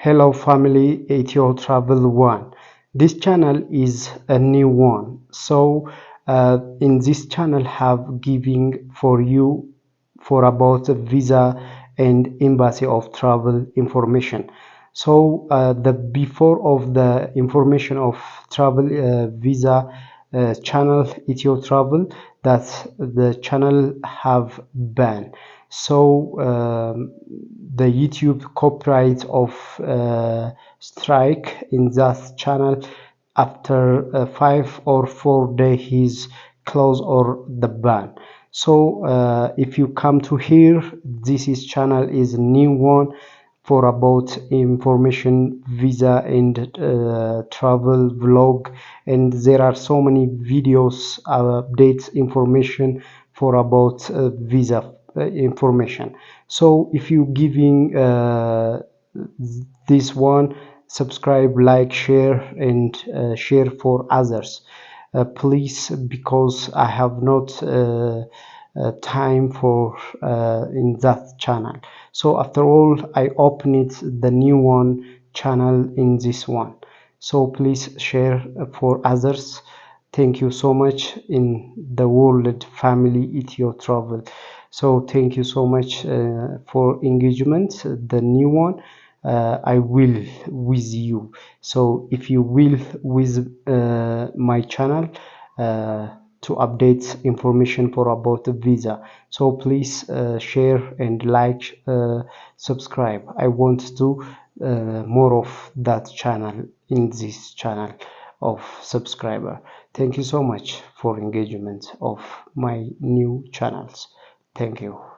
Hello family, Ethio Travel 1. This channel is a new one, so in this channel have giving for you for about visa and embassy of travel information. So the before of the information of travel visa channel Ethio Travel, that the channel have banned. So the YouTube copyright of strike in that channel after 5 or 4 days he's close or the ban. So if you come to here, this is channel is new one for about information visa and travel vlog, and there are so many videos updates information for about visa information. So if you giving this one, subscribe, like, share, and share for others, please, because I have not time for in that channel. So after all, I opened the new one channel in this one, so please share for others. Thank you so much in the world family Ethio Travel. So thank you so much for engagement, the new one. I will with you. So if you will with my channel to update information for about the visa, so please share and like, subscribe. I want to more of that channel in this channel of subscriber. Thank you so much for engagement of my new channels. Thank you.